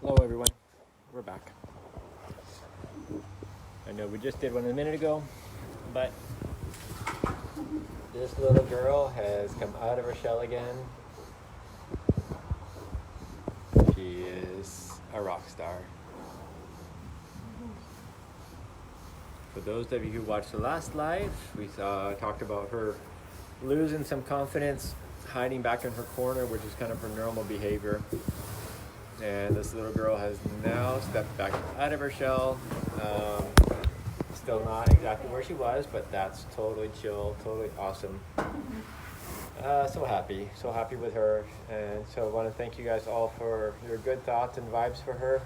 Hello everyone, we're back. I know we just did one a minute ago, but this little girl has come out of her shell again. She is a rock star. For those of you who watched the last live, we talked about her losing some confidence, hiding back in her corner, which is kind of her normal behavior. And this little girl has now stepped back out of her shell. Still not exactly where she was, but that's totally chill, totally awesome. So happy with her. And so I want to thank you guys all for your good thoughts and vibes for her.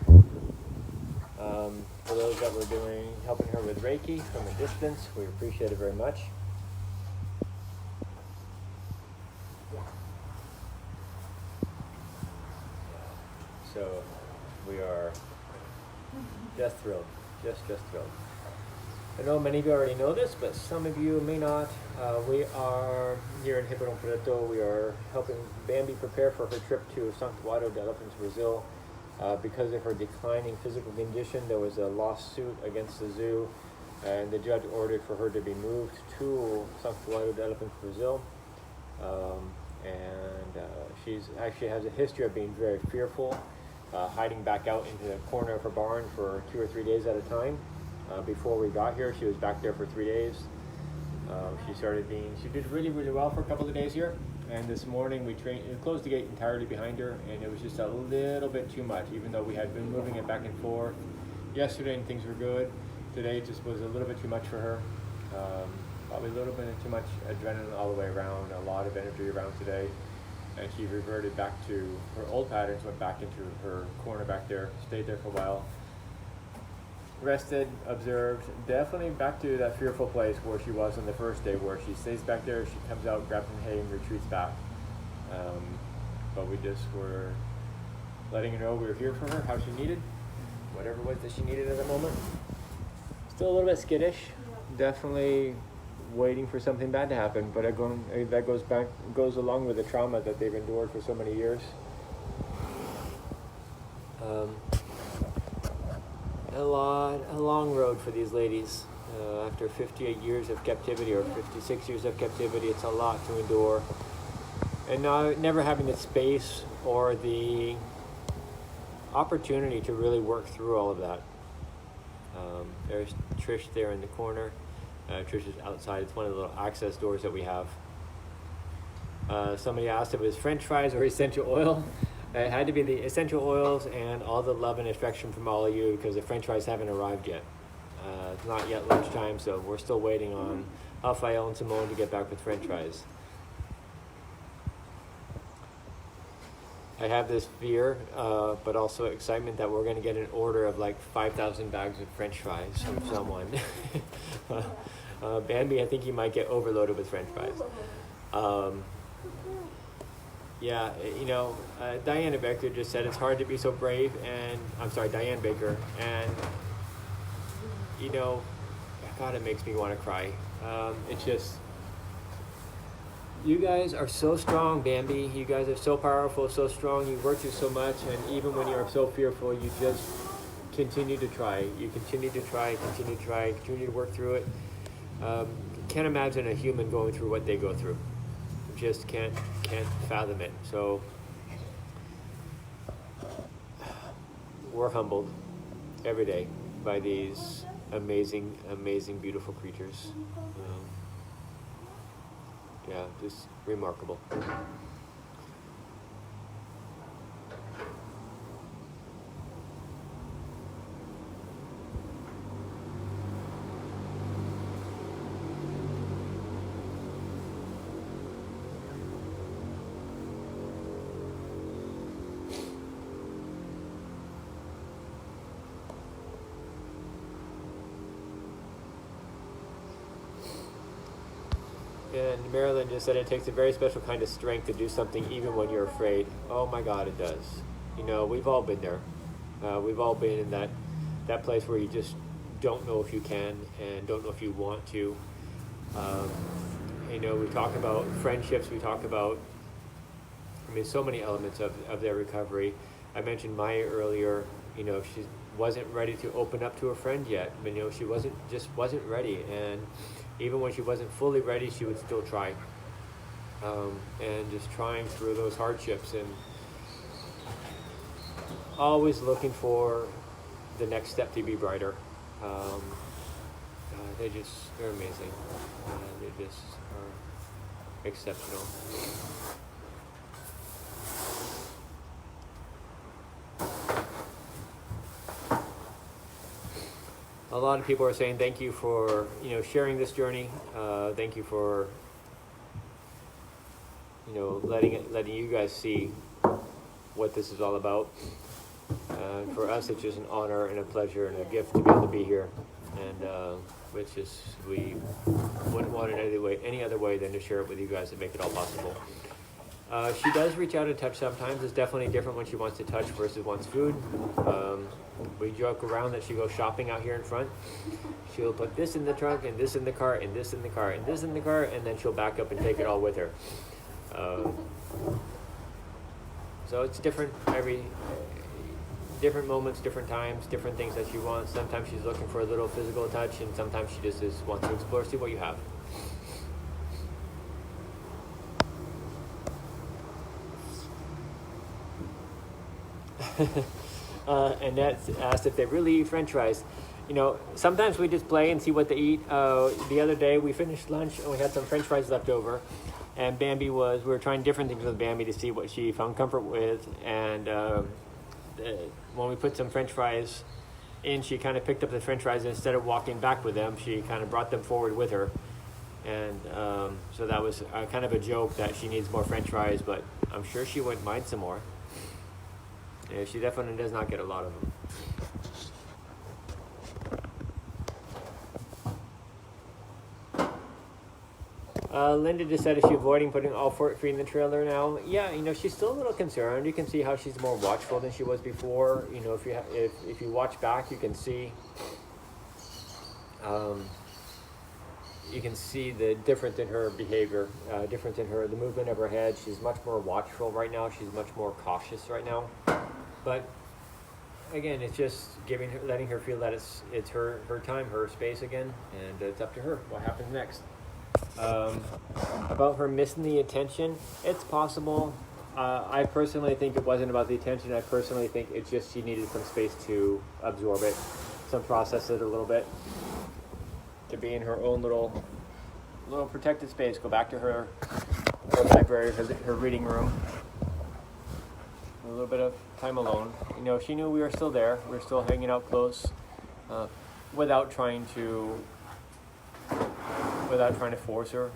For those that were helping her with reiki from a distance, we appreciate it very much. So we are just thrilled, just thrilled. I know many of you already know this, but some of you may not. We are here in Ribeirão Preto. We are helping Bambi prepare for her trip to Santuário de Elephants, Brazil. Because of her declining physical condition, there was a lawsuit against the zoo, and the judge ordered for her to be moved to Santuário de Elephants, Brazil. She's actually has a history of being very fearful, hiding back out into the corner of her barn for 2 or 3 days at a time. Before we got here, she was back there for 3 days. She did really well for a couple of days here. And this morning we closed the gate entirely behind her, and it was just a little bit too much, even though we had been moving it back and forth. Yesterday and things were good. Today it just was a little bit too much for her. Probably a little bit too much adrenaline all the way around, a lot of energy around today. And she reverted back to her old patterns, went back into her corner back there, stayed there for a while. Rested, observed, definitely back to that fearful place where she was on the first day, where she stays back there, she comes out, grabs some hay, and retreats back. But we just were letting her know we were here for her, how she needed, whatever it was that she needed at the moment. Still a little bit skittish, definitely waiting for something bad to happen, but that goes along with the trauma that they've endured for so many years. A long road for these ladies. After 58 years of captivity, or 56 years of captivity, it's a lot to endure. And now, never having the space or the opportunity to really work through all of that. There's Trish there in the corner. Trish is outside. It's one of the little access doors that we have. Somebody asked if it was French fries or essential oil. It had to be the essential oils and all the love and affection from all of you, because the French fries haven't arrived yet. It's not yet lunchtime, so we're still waiting on Rafael and Simone to get back with French fries. I have this fear, but also excitement that we're going to get an order of like 5,000 bags of French fries from someone. Bambi, I think you might get overloaded with French fries. Yeah, Diana Baker just said it's hard to be so brave, and I'm sorry, Diane Baker, and God, it makes me want to cry. It's just, you guys are so strong, Bambi. You guys are so powerful, so strong. You work through so much, and even when you're so fearful, you just continue to try. You continue to try, continue to work through it. Can't imagine a human going through what they go through. Just can't fathom it. So we're humbled every day by these amazing, beautiful creatures. Just remarkable. And Marilyn just said it takes a very special kind of strength to do something even when you're afraid. Oh my God, it does. We've all been there. We've all been in that place where you just don't know if you can and don't know if you want to. We talk about friendships, we talk about, so many elements of their recovery. I mentioned Maya earlier, she wasn't ready to open up to a friend yet. But, she wasn't ready. And even when she wasn't fully ready, she would still try. And just trying through those hardships and always looking for the next step to be brighter. They're amazing. They just are exceptional. A lot of people are saying thank you for sharing this journey. Thank you for letting you guys see what this is all about. For us, it's just an honor and a pleasure and a gift to be able to be here, and we wouldn't want it any other way than to share it with you guys and make it all possible. She does reach out and touch sometimes. It's definitely different when she wants to touch versus wants food. We joke around that she goes shopping out here in front. She'll put this in the trunk and this in the car and this in the car and this in the car, and then she'll back up and take it all with her. So it's different different moments, different times, different things that she wants. Sometimes she's looking for a little physical touch, and sometimes she just wants to explore, see what you have. Annette asked if they really eat French fries. Sometimes we just play and see what they eat. The other day we finished lunch and we had some French fries left over, and we were trying different things with Bambi to see what she found comfort with, and when we put some French fries in, she kind of picked up the French fries, and instead of walking back with them, she kind of brought them forward with her. And so that was kind of a joke that she needs more French fries, but I'm sure she wouldn't mind some more. Yeah, she definitely does not get a lot of them. Linda just said, is she avoiding putting all three in the trailer now? Yeah, she's still a little concerned. You can see how she's more watchful than she was before. If you watch back, you can see the difference in her behavior, difference in the movement of her head. She's much more watchful right now. She's much more cautious right now. But again, it's just letting her feel that it's her time, her space again, and it's up to her what happens next. About her missing the attention, it's possible. I personally think it wasn't about the attention. I personally think it's just she needed some space to absorb it, some process it a little bit, to be in her own little protected space. Go back to her library, her reading room. A little bit of time alone. She knew we were still there. We were still hanging out close, without trying to force her.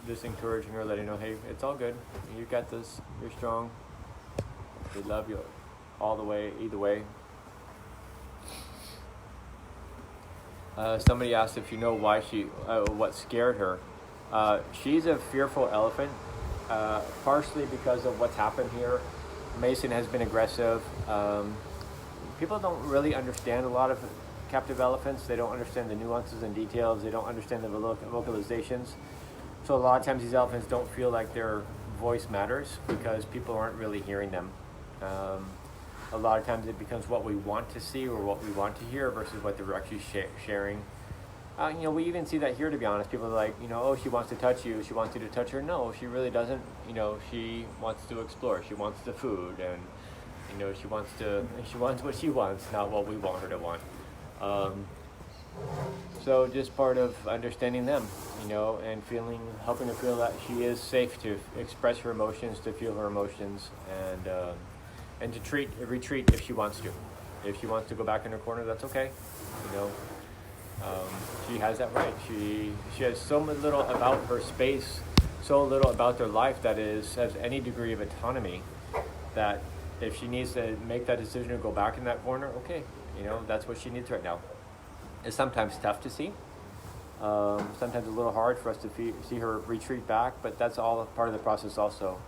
Just encouraging her, letting her know, hey, it's all good. You got this. You're strong. We love you all the way, either way. Somebody asked if you know why what scared her. She's a fearful elephant, partially because of what's happened here. Mason has been aggressive. People don't really understand a lot of captive elephants. They don't understand the nuances and details. They don't understand the vocalizations. So a lot of times these elephants don't feel like their voice matters because people aren't really hearing them. A lot of times it becomes what we want to see or what we want to hear versus what they're actually sharing. We even see that here, to be honest. People are like, oh, she wants to touch you. She wants you to touch her. No, she really doesn't. She wants to explore. She wants the food, and she wants what she wants, not what we want her to want. So just part of understanding them, and helping her feel that she is safe to express her emotions, to feel her emotions, and to retreat if she wants to. If she wants to go back in her corner, that's okay. She has that right. She has so little about her space, so little about their life that has any degree of autonomy, that if she needs to make that decision to go back in that corner, okay, that's what she needs right now. It's sometimes tough to see. Sometimes a little hard for us to see her retreat back, but that's all part of the process also.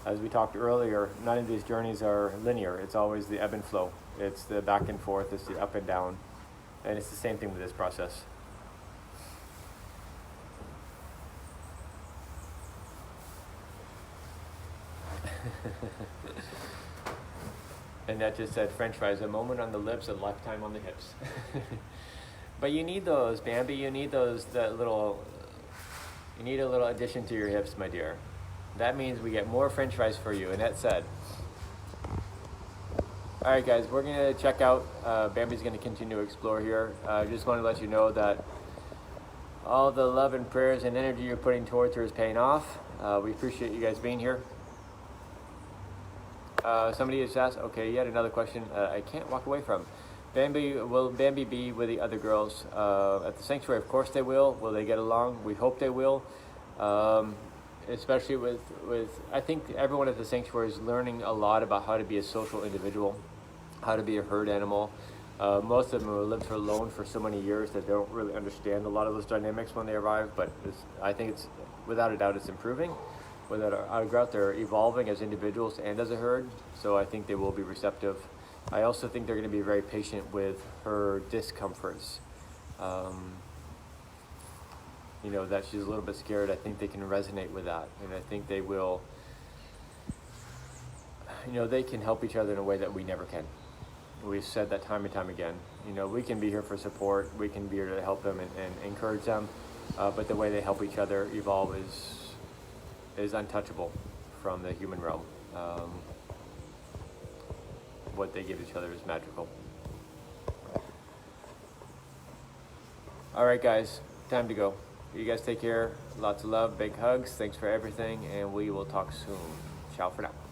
As we talked earlier, none of these journeys are linear. It's always the ebb and flow. It's the back and forth. It's the up and down. And it's the same thing with this process. And that just said French fries, a moment on the lips, a lifetime on the hips. But you need those, Bambi. You need those, you need a little addition to your hips, my dear. That means we get more French fries for you. Annette said. All right, guys, we're going to check out. Bambi's going to continue to explore here. I just want to let you know that all the love and prayers and energy you're putting towards her is paying off. We appreciate you guys being here. Somebody just asked, okay, yet another question I can't walk away from. Will Bambi be with the other girls at the sanctuary? Of course they will. Will they get along? We hope they will. Especially with I think everyone at the sanctuary is learning a lot about how to be a social individual, how to be a herd animal. Most of them have lived alone for so many years that they don't really understand a lot of those dynamics when they arrive, but I think it's, without a doubt, it's improving. Without a doubt, they're evolving as individuals and as a herd, so I think they will be receptive. I also think they're going to be very patient with her discomforts. You know, that she's a little bit scared. I think they can resonate with that, and I think they will, you know, they can help each other in a way that we never can. We've said that time and time again. You know, we can be here for support, we can be here to help them and encourage them, but the way they help each other evolve is untouchable from the human realm. What they give each other is magical. All right, guys, time to go. You guys take care. Lots of love, big hugs. Thanks for everything, and we will talk soon. Ciao for now.